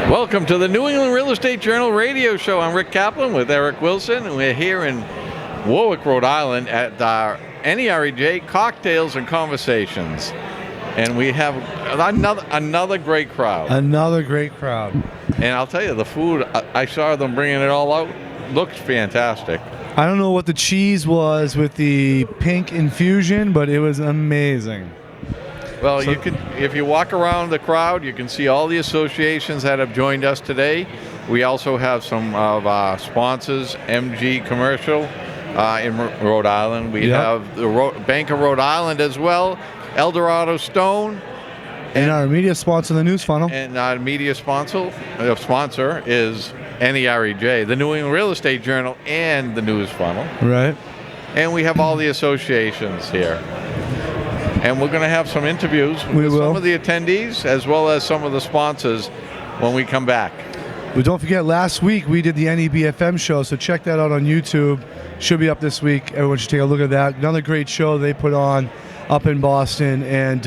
Welcome to the New England Real Estate Journal radio show. I'm Rick Kaplan with Eric Wilson, and we're here in Warwick, Rhode Island at our NERJ Cocktails and Conversations. And we have another great crowd. Another great crowd. And I'll tell you, the food, I saw them bringing it all out, looks fantastic. I don't know what the cheese was with the pink infusion, but it was amazing. Well, you can, if you walk around the crowd, you can see all the associations that have joined us today. We also have some of our sponsors, MG Commercial in Rhode Island. We have the Bank of Rhode Island as well, Eldorado Stone. And our media sponsor, the News Funnel. And our media sponsor is NERJ, the New England Real Estate Journal, and the News Funnel. Right. And we have all the associations here. And we're going to have some interviews with some of the attendees as well as some of the sponsors when we come back. But don't forget, last week we did the NEBFM show, so check that out on YouTube. Should be up this week. Everyone should take a look at that. Another great show they put on up in Boston. And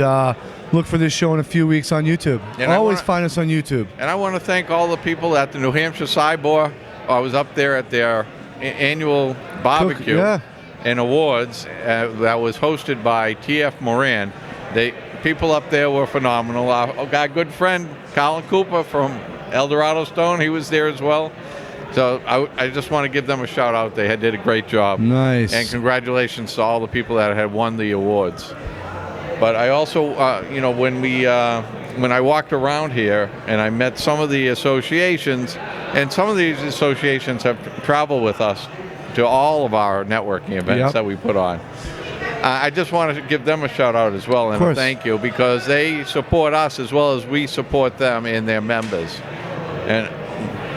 look for this show in a few weeks on YouTube. And always find us on YouTube. And I want to thank all the people at the New Hampshire Cyborg. I was up there at their annual barbecue. And awards that was hosted by T.F. Moran. People up there were phenomenal. Our good friend Colin Cooper from Eldorado Stone, he was there as well. So I just want to give them a shout out. They did a great job. Nice. And congratulations to all the people that had won the awards. But I also, when I walked around here and I met some of the associations, and some of these associations have traveled with us to all of our networking events that we put on. I just want to give them a shout out as well and a thank you, because they support us as well as we support them and their members. And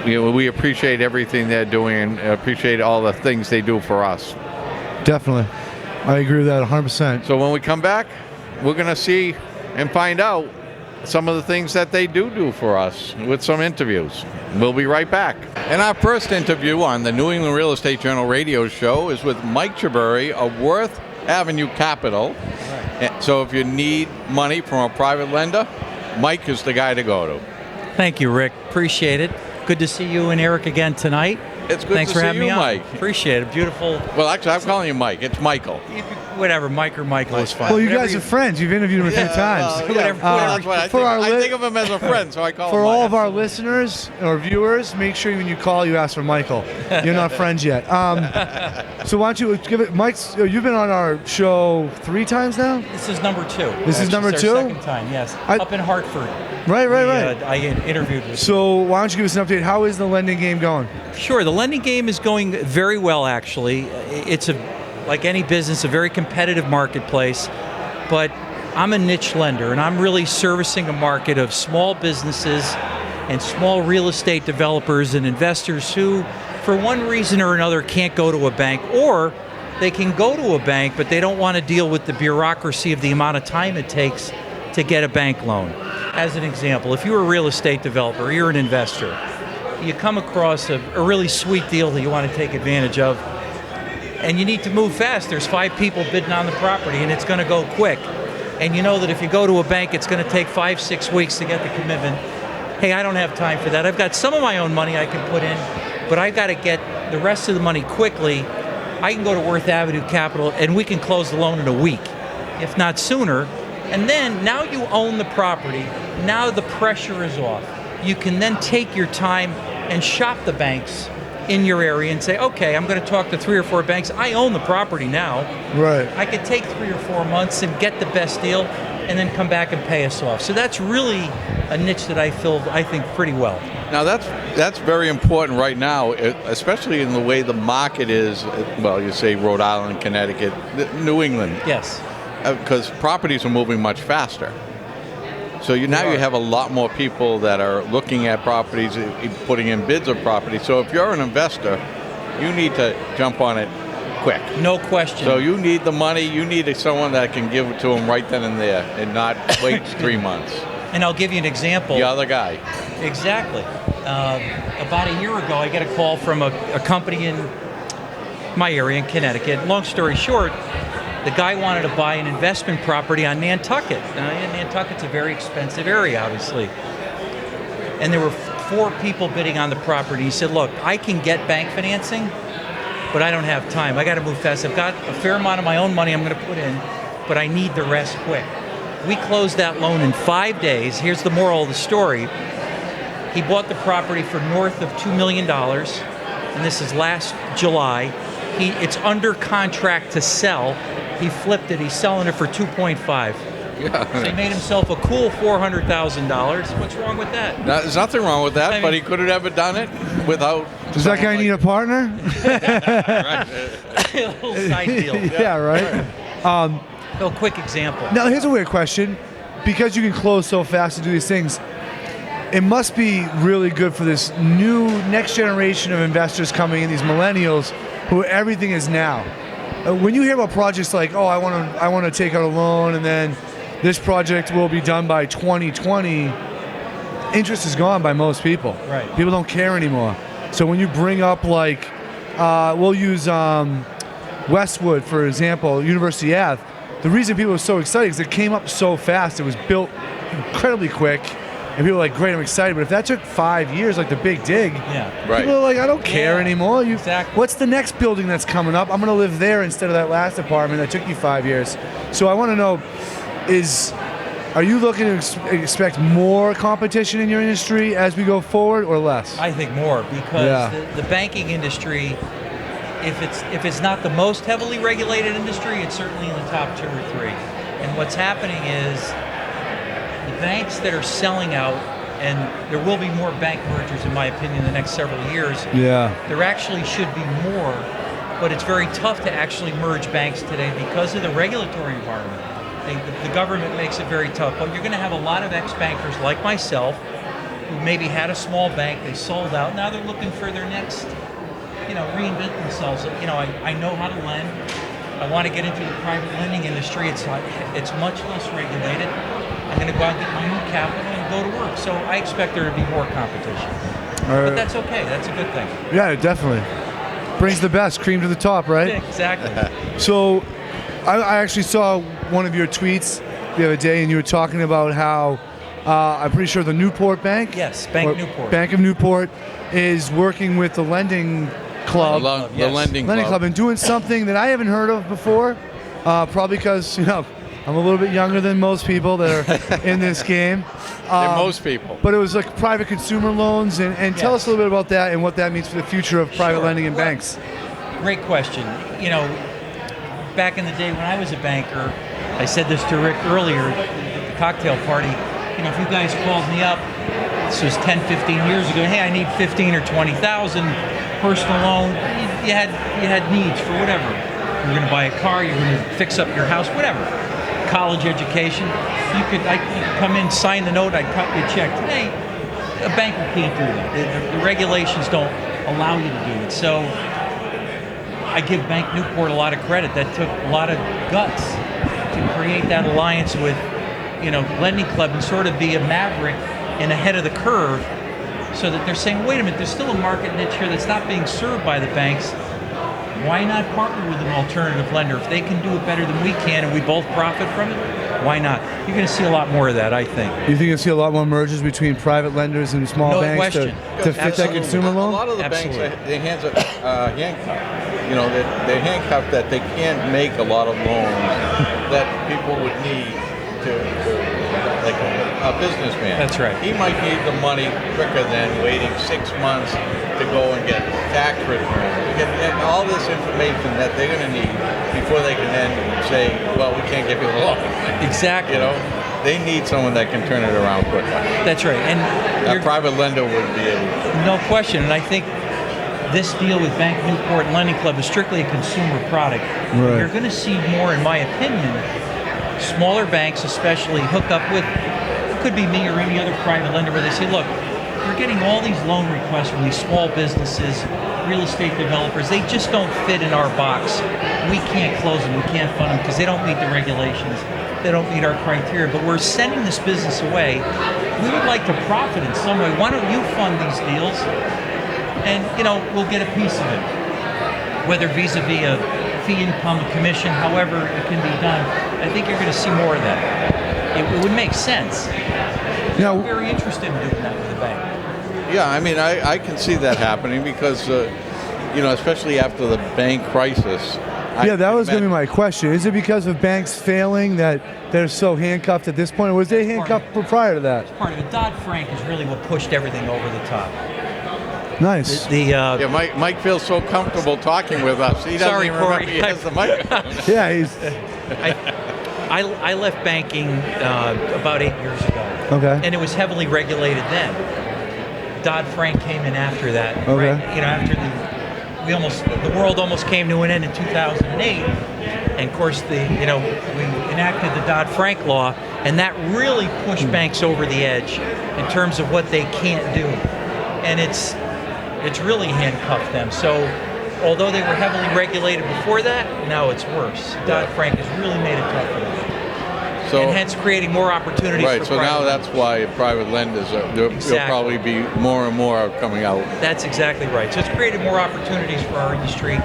we appreciate everything they're doing and appreciate all the things they do for us. Definitely. I agree with that 100%. So when we come back, we're going to see and find out some of the things that they do for us with some interviews. We'll be right back. And our first interview on the New England Real Estate Journal radio show is with Mike Ciaburri of Worth Avenue Capital. Right. So if you need money from a private lender, Mike is the guy to go to. Thank you, Rick. Appreciate it. Good to see you and Eric again tonight. It's good Thanks to for see having you, me on. Mike. Appreciate it. Beautiful. Well, actually, I'm calling you Mike. It's Michael. Whatever, Mike or Michael is fine. Well, you guys are friends. You've interviewed him a few times. That's why I think of him as a friend, so I call him For Mike. all of our listeners or viewers, make sure when you call, you ask for Michael. You're not friends yet. So why don't you give it, Mike's, you've been on our show 3 times now? This is number 2. This is number 2? Second time, yes. Up in Hartford. Right. I interviewed with So why don't you give us an update? How is the lending game going? Sure. The lending game is going very well, actually. It's like any business, a very competitive marketplace, but I'm a niche lender, and I'm really servicing a market of small businesses and small real estate developers and investors who, for one reason or another, can't go to a bank, or they can go to a bank, but they don't want to deal with the bureaucracy of the amount of time it takes to get a bank loan. As an example, if you're a real estate developer, or you're an investor, you come across a really sweet deal that you want to take advantage of, and you need to move fast. There's 5 people bidding on the property, and it's going to go quick. And you know that if you go to a bank, it's going to take 5-6 weeks to get the commitment. Hey, I don't have time for that. I've got some of my own money I can put in, but I've got to get the rest of the money quickly. I can go to Worth Avenue Capital, and we can close the loan in a week, if not sooner. And then, now you own the property. Now the pressure is off. You can then take your time and shop the banks in your area and say, okay, I'm going to talk to 3 or 4 banks. I own the property now. Right. I could take 3 or 4 months and get the best deal and then come back and pay us off. So that's really a niche that I think, pretty well. Now that's very important right now, especially in the way the market is, well, you say Rhode Island, Connecticut, New England. Yes. Because properties are moving much faster. So now you have a lot more people that are looking at properties, putting in bids of properties. So if you're an investor, you need to jump on it quick. No question. So you need the money. You need someone that can give it to them right then and there, and not wait 3 months. And I'll give you an example. The other guy. Exactly. About a year ago, I get a call from a company in my area in Connecticut. Long story short, the guy wanted to buy an investment property on Nantucket. Nantucket's a very expensive area, obviously. And there were 4 people bidding on the property. He said, look, I can get bank financing, but I don't have time. I got to move fast. I've got a fair amount of my own money I'm going to put in, but I need the rest quick. We closed that loan in 5 days. Here's the moral of the story. He bought the property for north of $2 million, and this is last July. It's under contract to sell. He flipped it. He's selling it for $2.5. Yeah. So he made himself a cool $400,000. What's wrong with that? There's nothing wrong with that, I mean- but he could have ever done it without. Does that guy need a partner? A little side deal. Yeah, right. A quick example. Now, here's a weird question. Because you can close so fast and do these things, it must be really good for this new next generation of investors coming in, these millennials, who everything is now. When you hear about projects like, oh, I want to take out a loan, and then this project will be done by 2020, interest is gone by most people. Right. People don't care anymore. So when you bring up like, we'll use Westwood, for example, University Ave, the reason people were so excited is it came up so fast. It was built incredibly quick. And people are like, great, I'm excited. But if that took 5 years, like the Big Dig, Yeah. Right. people are like, I don't care Yeah, anymore. exactly. What's the next building that's coming up? I'm going to live there instead of that last apartment that took you 5 years. So I want to know, are you looking to expect more competition in your industry as we go forward, or less? I think more, because the banking industry, if it's not the most heavily regulated industry, it's certainly in the top 2 or 3. And what's happening is the banks that are selling out, and there will be more bank mergers, in my opinion, in the next several years. Yeah. There actually should be more, but it's very tough to actually merge banks today because of the regulatory environment. The government makes it very tough. But you're going to have a lot of ex-bankers like myself who maybe had a small bank, they sold out, now they're looking for their next, reinvent themselves. I know how to lend. I want to get into the private lending industry. It's much less regulated. I'm going to go out and get my own capital and go to work. So I expect there to be more competition. But that's okay. That's a good thing. Yeah, definitely. Brings the best, cream to the top, right? Exactly. So I actually saw one of your tweets the other day, and you were talking about how I'm pretty sure the Newport Bank. Yes, Bank Newport. Bank of Newport is working with the lending club. The lending club. And doing something that I haven't heard of before. Probably because, I'm a little bit younger than most people that are in this game. Than most people. But it was like private consumer loans, and tell us a little bit about that and what that means for the future of private Sure. lending and banks. Great question. Back in the day when I was a banker, I said this to Rick earlier at the cocktail party, if you guys called me up, this was 10, 15 years ago, hey, I need 15 or 20,000 personal loan. You had needs for whatever. You're going to buy a car, you're going to fix up your house, whatever. College education. I could come in, sign the note, I'd cut you a check. Today, a banker can't do that. The regulations don't allow you to do it. So I give Bank Newport a lot of credit. That took a lot of guts to create that alliance with, Lending Club and sort of be a maverick and ahead of the curve, so that they're saying, wait a minute, there's still a market niche here that's not being served by the banks. Why not partner with an alternative lender? If they can do it better than we can and we both profit from it, why not? You're going to see a lot more of that, I think. You think you'll see a lot more mergers between private lenders and small No banks question. to fit that Absolutely. consumer loan? A lot of the Absolutely. banks, their hands are handcuffed. They're handcuffed that they can't make a lot of loans that people would need to like a businessman. That's right. He might need the money quicker than waiting 6 months to go and get tax returns, to get and all this information that they're going to need before they can then say, well, we can't give you the loan. Exactly. They need someone that can turn it around quicker. That's right. And A private lender would be able to. no question. And I think this deal with Bank Newport and Lending Club is strictly a consumer product. Right. You're going to see more, in my opinion, smaller banks especially hook up with, it could be me or any other private lender, where they say, look, you're getting all these loan requests from these small businesses. real estate developers, they just don't fit in our box. We can't close them, we can't fund them because they don't meet the regulations. They don't meet our criteria, but we're sending this business away. We would like to profit in some way. Why don't you fund these deals? And, we'll get a piece of it. Whether vis-a-vis a fee income, a commission, however it can be done, I think you're going to see more of that. It would make sense. I'm very interested in doing that with the bank. Yeah, I mean, I can see that happening because, especially after the bank crisis. That was going to be my question. Is it because of banks failing that they're so handcuffed at this point, or was they handcuffed prior to that? Part of it. Dodd-Frank is really what pushed everything over the top. Nice. Mike feels so comfortable talking with us. He doesn't even remember he has the microphone. Yeah, he's. I left banking about 8 years ago. Okay. And it was heavily regulated then. Dodd-Frank came in after that. Okay. Right? After the world almost came to an end in 2008, and of course we enacted the Dodd-Frank law, and that really pushed banks over the edge in terms of what they can't do, and it's really handcuffed them. So although they were heavily regulated before that, now it's worse. Dodd-Frank has really made it tough for them. And hence creating more opportunities for private now lenders. that's why private lenders, there'll probably be more and more coming out. That's exactly right. So it's created more opportunities for our industry,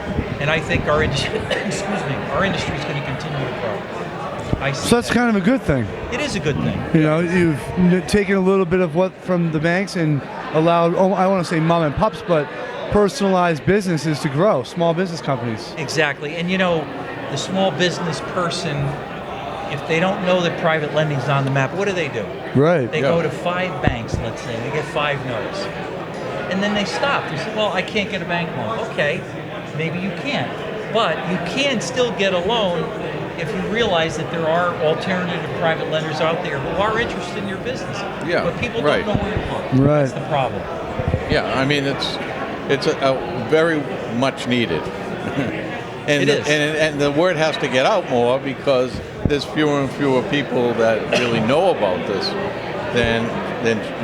and I think our industry, our industry is going to continue to grow. So that's kind of a good thing. It is a good thing. You've taken a little bit of what from the banks and allowed, I want to say mom and pops, but personalized businesses to grow, small business companies. Exactly. And the small business person, if they don't know that private lending is on the map, what do? Right. They go to 5 banks, let's say, and they get 5 no's. And then they stop. They say, well, I can't get a bank loan. Okay, maybe you can't. But you can still get a loan if you realize that there are alternative private lenders out there who are interested in your business. Yeah, but people don't know where to look. Right. That's the problem. Yeah, I mean, it's a very much needed. And it is. And the word has to get out more because there's fewer and fewer people that really know about this than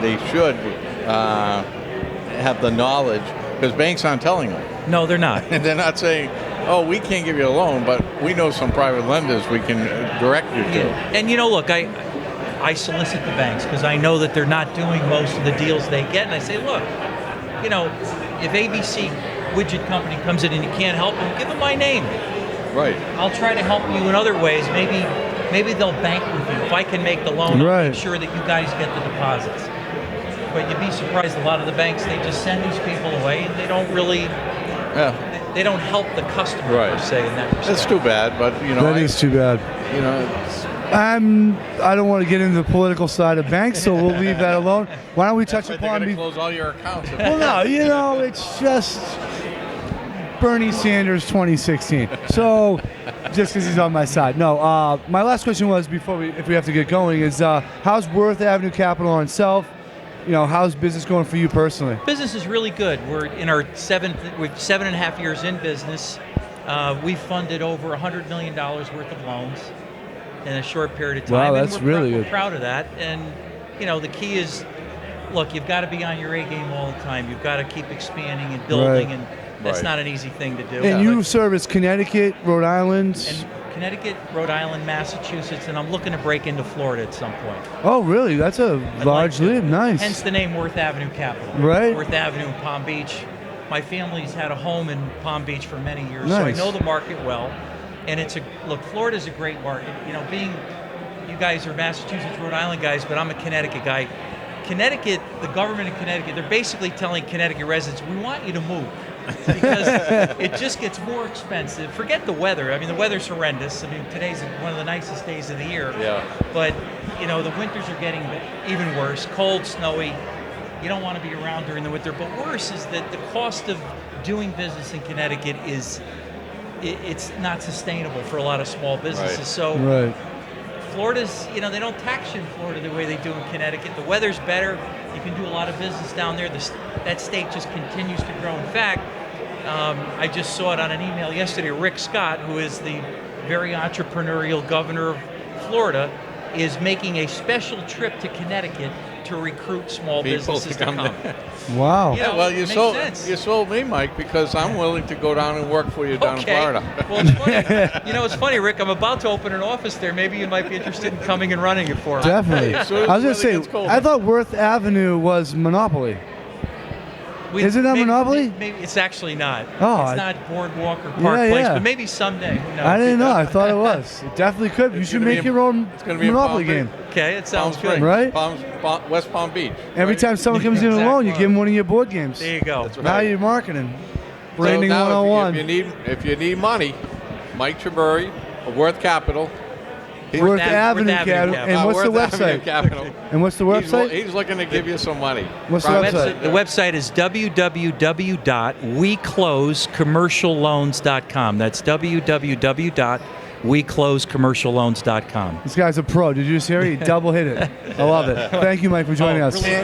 they should have the knowledge, because banks aren't telling them. No, they're not. And they're not saying, oh, we can't give you a loan, but we know some private lenders we can direct you to. And look, I solicit the banks because I know that they're not doing most of the deals they get, and I say, look, if ABC widget company comes in and you can't help them, give them my name. Right. I'll try to help you in other ways. Maybe they'll bank with you. If I can make the loan, I'll make sure that you guys get the deposits. But you'd be surprised, a lot of the banks, they just send these people away and they don't really, they don't help the customer per se in that respect. That's too bad, but That is too bad. I don't want to get into the political side of banks, so we'll leave that alone. Why don't we touch upon? They're going to close all your accounts. Well, no, it's just Bernie Sanders 2016. So, just because he's on my side. No, my last question was, if we have to get going, is how's Worth Avenue Capital on itself? How's business going for you personally? Business is really good. We're in our 7.5 years in business. We've funded over $100 million worth of loans in a short period of time. Wow, that's really good. We're proud of that. And, the key is, look, you've got to be on your A game all the time. You've got to keep expanding and building, and that's not an easy thing to do. And you service Connecticut, Rhode Island? And Connecticut, Rhode Island, Massachusetts, and I'm looking to break into Florida at some point. Oh, really? That's a large leap. Nice. Hence the name Worth Avenue Capital. Right. Worth Avenue in Palm Beach. My family's had a home in Palm Beach for many years, Nice. so I know the market well. And Florida's a great market. Being you guys are Massachusetts, Rhode Island guys, but I'm a Connecticut guy. Connecticut, the government of Connecticut, they're basically telling Connecticut residents, we want you to move. Because it just gets more expensive. Forget the weather. I mean, the weather's horrendous. I mean, today's one of the nicest days of the year. Yeah. But, the winters are getting even worse. Cold, snowy. You don't want to be around during the winter. But worse is that the cost of doing business in Connecticut it's not sustainable for a lot of small businesses. Right. So Florida's, they don't tax you in Florida the way they do in Connecticut. The weather's better. You can do a lot of business down there. That state just continues to grow. In fact, I just saw it on an email yesterday. Rick Scott, who is the very entrepreneurial governor of Florida, is making a special trip to Connecticut to recruit small People businesses to to come come. there. Wow. Yeah. Well, you makes sold sense. you sold me, Mike, because I'm willing to go down and work for you down in Florida. Well, it's funny. It's funny, Rick. I'm about to open an office there. Maybe you might be interested in coming and running it for me. Definitely. As soon as I was the going to say, weather gets cold. I thought Worth Avenue was Monopoly. Is it not Monopoly? Maybe it's actually not. Oh, It's not Boardwalk or Park Yeah, Place, yeah. but maybe someday. Who knows? I didn't know. I thought it was. It definitely could. You It's should gonna be make in- your own it's gonna be in Monopoly Palm game. Okay, it Palm sounds good. Springs, Right? West Palm Beach. Every right? time someone comes in alone, you give them one of your board games. There you go. That's Now right. you're marketing. Branding so now 101. if you need money, Mike Ciaburri of Worth Capital. Worth Avenue Avenue Capital. Capital. And what's the Worth Avenue website? Capital. And what's the website? He's looking to give you some money. What's the website? The website is www.weclosecommercialloans.com. That's www.weclosecommercialloans.com. This guy's a pro. Did you just hear it? He double hit it. I love it. Thank you, Mike, for joining us. really a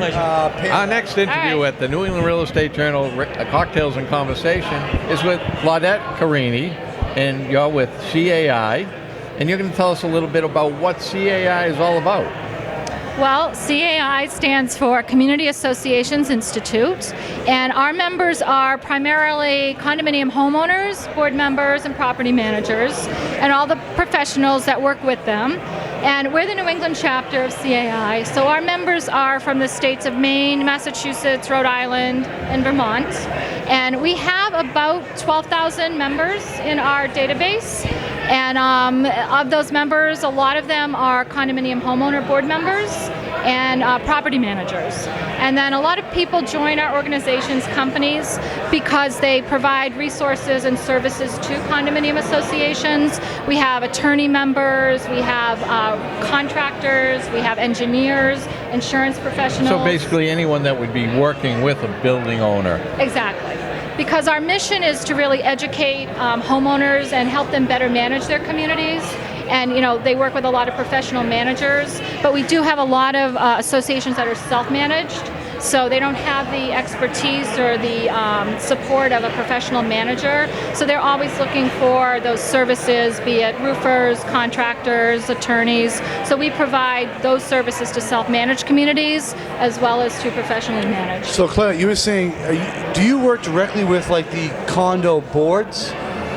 pleasure. Our next interview at the New England Real Estate Journal, Cocktails and Conversation, is with Claudette Carini, and you're with CAI, and you're going to tell us a little bit about what CAI is all about. Well, CAI stands for Community Associations Institute, and our members are primarily condominium homeowners, board members, and property managers, and all the professionals that work with them. And we're the New England chapter of CAI, so our members are from the states of Maine, Massachusetts, Rhode Island, and Vermont. And we have about 12,000 members in our database. And of those members, a lot of them are condominium homeowner board members and property managers. And then a lot of people join our organizations, companies, because they provide resources and services to condominium associations. We have attorney members, we have contractors, we have engineers, insurance professionals. So basically anyone that would be working with a building owner. Exactly. Because our mission is to really educate homeowners and help them better manage their communities. And they work with a lot of professional managers, but we do have a lot of associations that are self-managed, so they don't have the expertise or the support of a professional manager. So they're always looking for those services, be it roofers, contractors, attorneys. So we provide those services to self-managed communities as well as to professionally managed. So, Claire, you were saying, do you work directly with like the condo boards,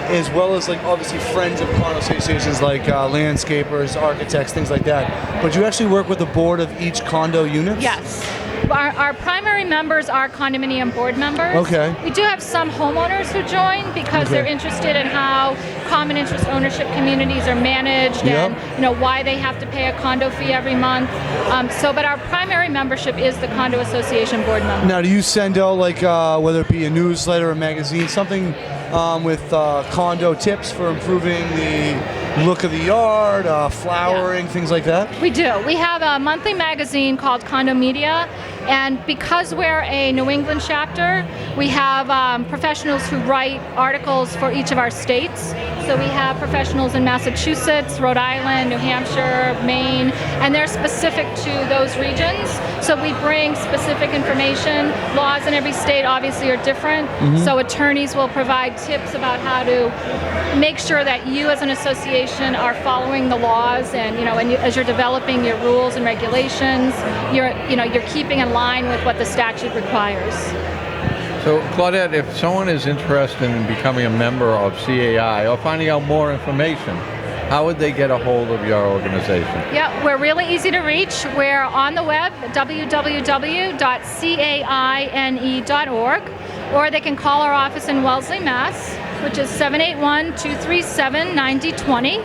as well as like obviously friends of condo associations like landscapers, architects, things like that? But you actually work with the board of each condo unit? Yes. Our primary members are condominium board members. Okay. We do have some homeowners who join because they're interested in how common interest ownership communities are managed and why they have to pay a condo fee every month. But our primary membership is the condo association board member. Now, do you send out like whether it be a newsletter or magazine, something with condo tips for improving the look of the yard, flowering, things like that? We do. We have a monthly magazine called Condo Media, and because we're a New England chapter, we have professionals who write articles for each of our states. So we have professionals in Massachusetts, Rhode Island, New Hampshire, Maine, and they're specific to those regions. So we bring specific information. Laws in every state obviously are different. So attorneys will provide tips about how to make sure that you as an association are following the laws, and as you're developing your rules and regulations, you're keeping in line with what the statute requires. So, Claudette, if someone is interested in becoming a member of CAI or finding out more information, how would they get a hold of your organization? Yeah, we're really easy to reach. We're on the web, www.caine.org, or they can call our office in Wellesley, Mass., which is 781-237-9020.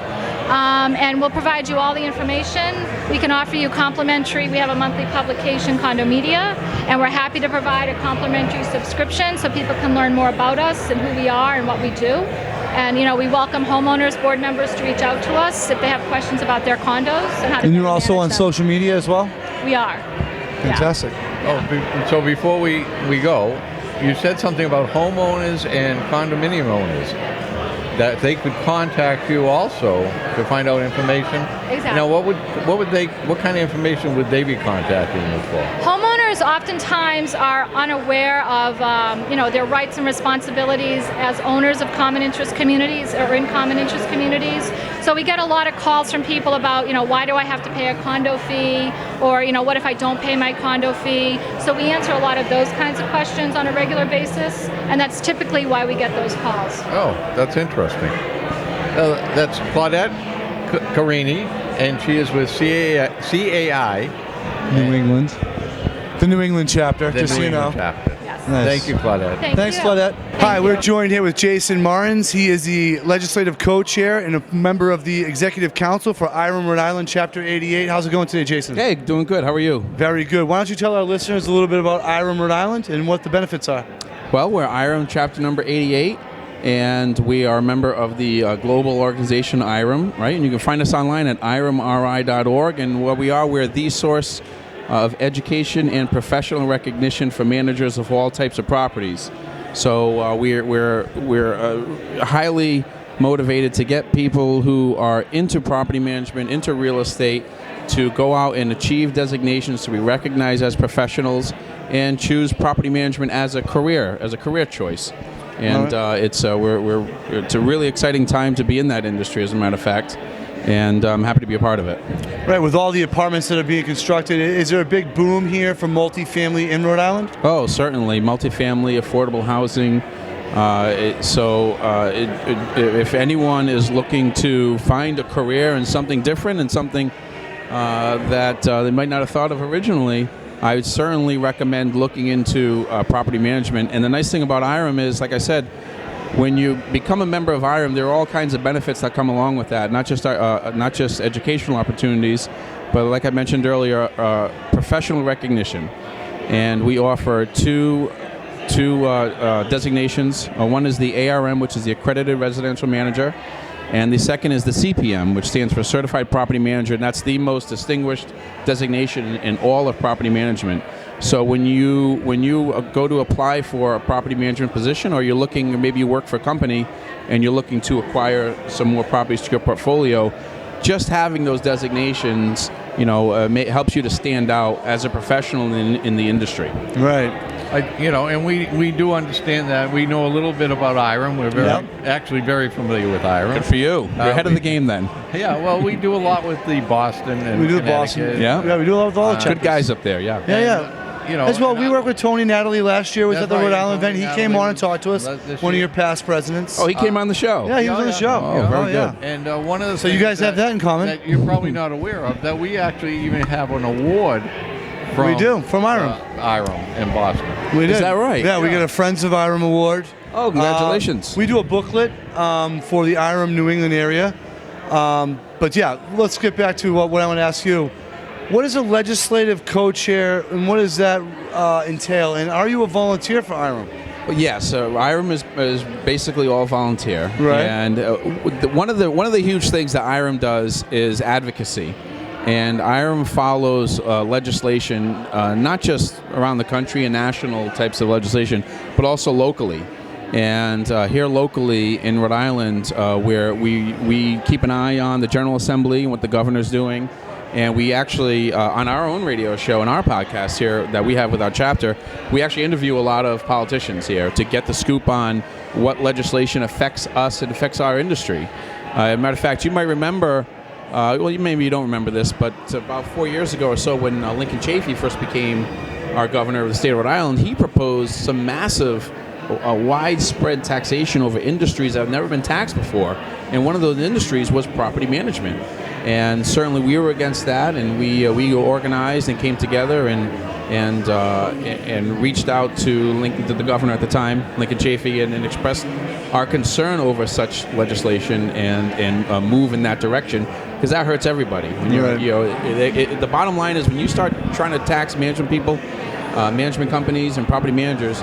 And we'll provide you all the information. We can offer you complimentary, we have a monthly publication, Condo Media, and we're happy to provide a complimentary subscription so people can learn more about us and who we are and what we do. And we welcome homeowners, board members to reach out to us if they have questions about their condos and how to And you're also on manage them. social media as well? We are. Fantastic. So before we go, you said something about homeowners and condominium owners, that they could contact you also to find out information. Exactly. Now, what kind of information would they be contacting you for? Homeowners oftentimes are unaware of their rights and responsibilities as owners of common interest communities or in common interest communities. So we get a lot of calls from people about, why do I have to pay a condo fee? Or, what if I don't pay my condo fee? So we answer a lot of those kinds of questions on a regular basis, and that's typically why we get those calls. Oh, that's interesting. That's Claudette Carini, and she is with CAI. New England. The New England chapter, The just New so you know. England chapter. Yes. Nice. Thank you, Claudette. Thanks, you. Claudette. Hi, Thank we're you. joined here with Jason Martins. He is the legislative co-chair and a member of the executive council for IREM Rhode Island, Chapter 88. How's it going today, Jason? Hey, doing good. How are you? Very good. Why don't you tell our listeners a little bit about IREM Rhode Island and what the benefits are? Well, we're IREM chapter number 88, and we are a member of the global organization IREM, right? And you can find us online at iremri.org. And what we are, we're the source of education and professional recognition for managers of all types of properties. So we're highly motivated to get people who are into property management, into real estate, to go out and achieve designations, to be recognized as professionals, and choose property management as a career choice. And it's a really exciting time to be in that industry, as a matter of fact. And I'm happy to be a part of it. Right, with all the apartments that are being constructed, is there a big boom here for multifamily in Rhode Island? Oh, certainly. Multifamily, affordable housing. If anyone is looking to find a career in something different and something that they might not have thought of originally, I would certainly recommend looking into property management. And the nice thing about IREM is, like I said, when you become a member of IREM, there are all kinds of benefits that come along with that. Not just educational opportunities, but like I mentioned earlier, professional recognition. And we offer two designations. One is the ARM, which is the Accredited Residential Manager, and the second is the CPM, which stands for Certified Property Manager, and that's the most distinguished designation in all of property management. So when you go to apply for a property management position, or maybe you work for a company and you're looking to acquire some more properties to your portfolio, just having those designations, helps you to stand out as a professional in the industry. Right. And we do understand that. We know a little bit about IREM. We're actually very familiar with IREM. Good for you. You're ahead of the game then. Yeah, well, we do a lot with the Boston and We do the Connecticut. Boston. Yeah. We do a lot with all the chapters. Good guys up there, yeah. Yeah. As well, we worked with Tony Natalie last year. Was That's at the right, Rhode Island Tony event. He Natalie came on and was talked to us. this One of year. your past presidents. Oh, he came on the show. Yeah, he was on the show. Oh, very good. And one of the So you things guys have that in common? that you're probably not aware of, that we actually even have an award from We do, from IREM. IREM in Boston. We did. Is that right? Yeah, we get a Friends of IREM award. Oh, congratulations. We do a booklet for the IREM New England area. But yeah, let's get back to what I want to ask you. What is a legislative co-chair, and what does that entail? And are you a volunteer for IREM? Well, yes, IREM is basically all volunteer. Right. And one of the huge things that IREM does is advocacy. And IREM follows legislation, not just around the country and national types of legislation, but also locally. And here locally in Rhode Island, where we keep an eye on the General Assembly and what the governor's doing. And we actually, on our own radio show and our podcast here that we have with our chapter, we actually interview a lot of politicians here to get the scoop on what legislation affects us and affects our industry. As a matter of fact, you might remember, maybe you don't remember this, but about 4 years ago or so when Lincoln Chafee first became our governor of the state of Rhode Island, he proposed some massive, widespread taxation over industries that have never been taxed before. And one of those industries was property management. And certainly we were against that, and we organized and came together and reached out to the governor at the time, Lincoln Chafee, and expressed our concern over such legislation and move in that direction, because that hurts everybody. When the bottom line is when you start trying to tax management people, management companies, and property managers,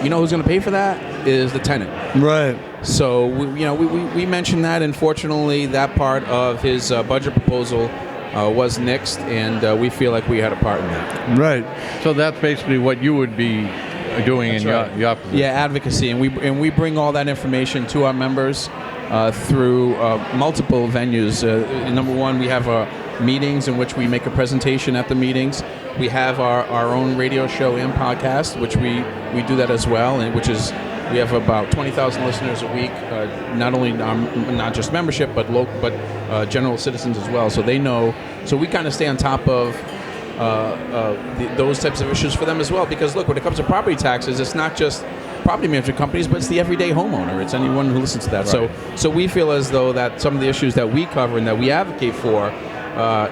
you know who's going to pay for that is the tenant. Right. So we mentioned that, and fortunately that part of his budget proposal was nixed, and we feel like we had a part in that. Right. So that's basically what you would be doing in your position. Yeah, advocacy, and we bring all that information to our members through multiple venues. Number one, we have meetings in which we make a presentation at the meetings. We have our own radio show and podcast, which we do that as well, and which is We have about 20,000 listeners a week, not only not just membership, but general citizens as well. So they know. So we kind of stay on top of those types of issues for them as well. Because look, when it comes to property taxes, it's not just property management companies, but it's the everyday homeowner. It's anyone who listens to that. Right. So we feel as though that some of the issues that we cover and that we advocate for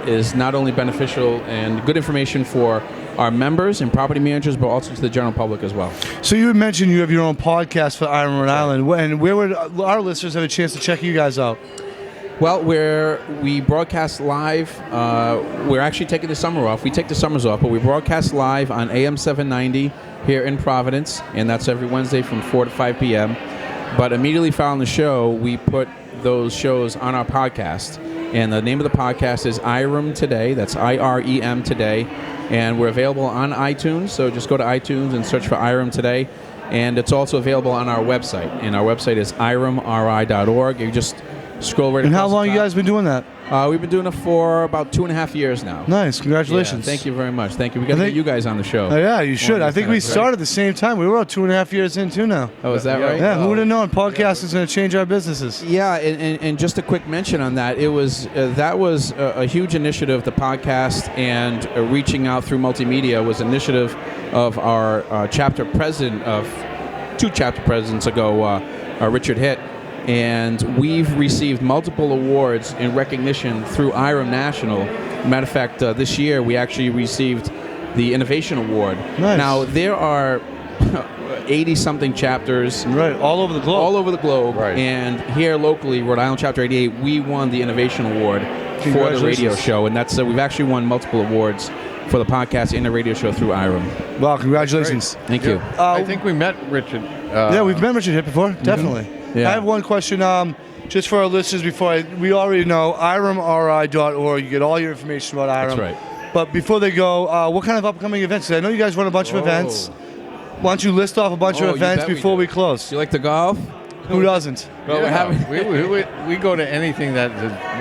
is not only beneficial and good information for our members and property managers, but also to the general public as well. So you had mentioned you have your own podcast for IREM Rhode Island. And where would our listeners have a chance to check you guys out? Well, we broadcast live. We're actually taking the summer off. We take the summers off, but we broadcast live on AM 790 here in Providence, and that's every Wednesday from 4 to 5 p.m. But immediately following the show, we put those shows on our podcast. And the name of the podcast is IREM Today. That's IREM Today. And we're available on iTunes, so just go to iTunes and search for IREM Today. And it's also available on our website. And our website is iremri.org. You just scroll right across. And how long you guys been doing that? We've been doing it for about 2.5 years now. Nice. Congratulations. Yeah, thank you very much. Thank you. We got to get you guys on the show. Oh, yeah, you should. I think we started at the same time. We were about 2.5 years in, too, now. Oh, is that right? Yeah, who would have known podcast is going to change our businesses? Yeah, and just a quick mention on that. It was that was a huge initiative, the podcast, and reaching out through multimedia was an initiative of our chapter president of 2 chapter presidents ago, Richard Hitt. And we've received multiple awards in recognition through IREM National. Matter of fact, this year we actually received the Innovation Award. Nice. Now, there are 80-something chapters. Right, all over the globe. All over the globe. Right. And here locally, Rhode Island Chapter 88, we won the Innovation Award for the radio show. And that's we've actually won multiple awards for the podcast and the radio show through IREM. Wow, congratulations. Thank you. I think we met Richard. Yeah, we've met Richard Hitt before, definitely. Yeah. I have one question just for our listeners before we already know iremri.org. You get all your information about IREM. That's right. But before they go, what kind of upcoming events? 'Cause I know you guys run a bunch of events. Why don't you list off a bunch of events before we close? Do you like to golf? Who doesn't? Well, we go to anything that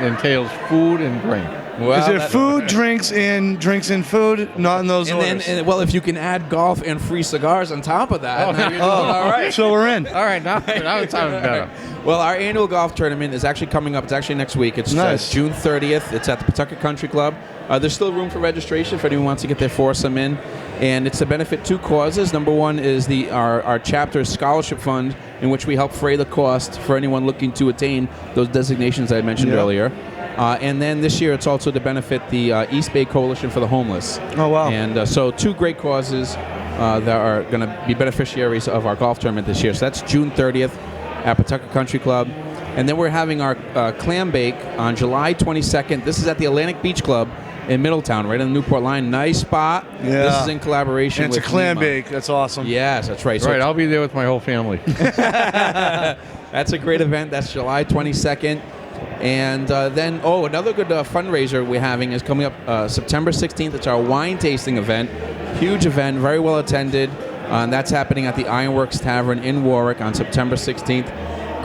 entails food and drink. Well, is there food, drinks in food? Not in those orders. Well, if you can add golf and free cigars on top of that, then you're doing all right. So we're in. All right, now it's sounding better. Well, our annual golf tournament is actually coming up. It's actually next week. It's nice. June 30th. It's at the Pawtucket Country Club. There's still room for registration if anyone wants to get their foursome in. And it's to benefit 2 causes. Number one is our chapter scholarship fund, in which we help fray the cost for anyone looking to attain those designations I mentioned earlier. And then this year, it's also to benefit the East Bay Coalition for the Homeless. Oh, wow. And so 2 great causes that are going to be beneficiaries of our golf tournament this year. So that's June 30th at Pawtucket Country Club. And then we're having our clam bake on July 22nd. This is at the Atlantic Beach Club in Middletown, right on the Newport line. Nice spot. Yeah. This is in collaboration with it's a clam NEMA. bake. That's awesome. Yes, that's right. Right, I'll be there with my whole family. That's a great event. That's July 22nd. And then, another good fundraiser we're having is coming up September 16th. It's our wine tasting event. Huge event, very well attended. And that's happening at the Ironworks Tavern in Warwick on September 16th.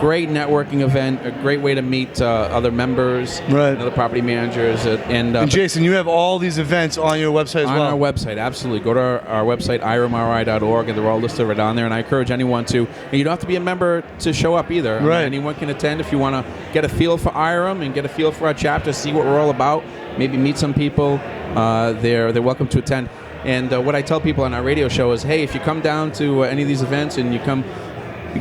Great networking event, a great way to meet other members, right. other property managers. And Jason, you have all these events on your website as well? On our website, absolutely. Go to our website, iremri.org, and they're all listed right on there. And I encourage anyone to, and you don't have to be a member to show up either. Right. Anyone can attend if you want to get a feel for IREM and get a feel for our chapter, see what we're all about, maybe meet some people. They're welcome to attend. And what I tell people on our radio show is, hey, if you come down to any of these events and you come,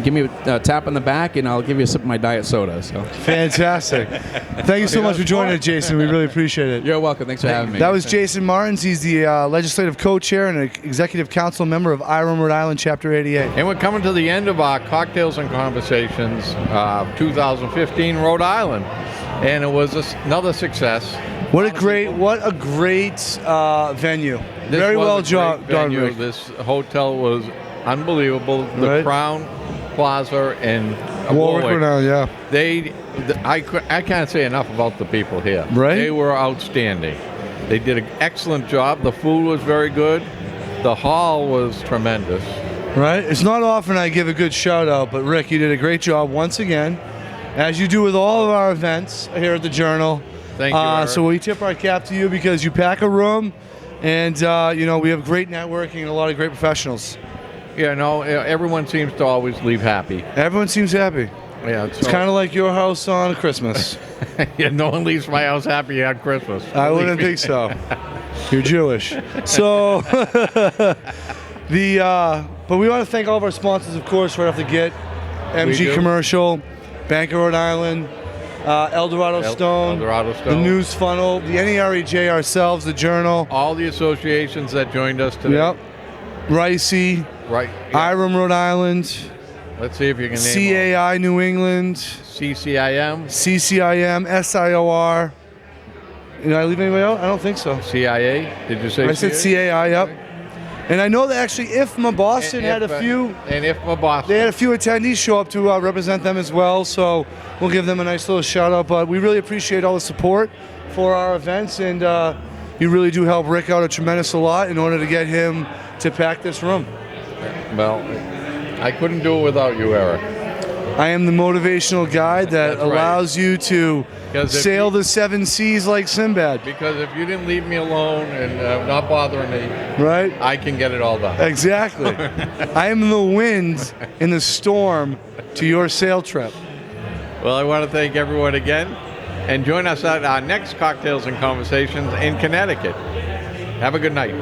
give me a tap on the back, and I'll give you a sip of my diet soda. So fantastic! Thank you so much for joining us, Jason. We really appreciate it. You're welcome. Thanks for having me. That was Jason Martins. He's the legislative co-chair and executive council member of IREM Rhode Island Chapter 88. And we're coming to the end of our Cocktails and Conversations 2015 Rhode Island, and it was another success. What a great venue. Very well done. This hotel was unbelievable. The Crowne Plaza in Warwick. Yeah. I can't say enough about the people here. Right. They were outstanding. They did an excellent job. The food was very good. The hall was tremendous. Right. It's not often I give a good shout out, but Rick, you did a great job once again, as you do with all of our events here at the Journal. Thank you, Eric. So we tip our cap to you because you pack a room, and we have great networking and a lot of great professionals. Yeah, no, everyone seems to always leave happy. Everyone seems happy. Yeah, It's kind of like your house on Christmas. yeah, no one leaves my house happy on Christmas. I wouldn't think so. You're Jewish. So, but we want to thank all of our sponsors, of course, right off the get. MG Commercial, Bank of Rhode Island, Eldorado Stone, the News Funnel, the NEREJ ourselves, the Journal. All the associations that joined us today. Yep. Ricey, Right. IREM Rhode Island, Let's see if you can name CAI New England, CCIM, CCIM, SIOR. Did I leave anybody out? I don't think so. CIA. Did you say I said CAI, yep. And I know that actually IFMA Boston had a few. And IFMA Boston. They had a few attendees show up to represent them as well, so we'll give them a nice little shout out. But we really appreciate all the support for our events, and you really do help Rick out a tremendous lot in order to get him to pack this room. Well, I couldn't do it without you, Eric. I am the motivational guide that allows you to sail the seven seas like Sinbad. Because if you didn't leave me alone and not bothering me, right? I can get it all done. Exactly. I am the wind in the storm to your sail trip. Well, I want to thank everyone again, and join us at our next Cocktails and Conversations in Connecticut. Have a good night.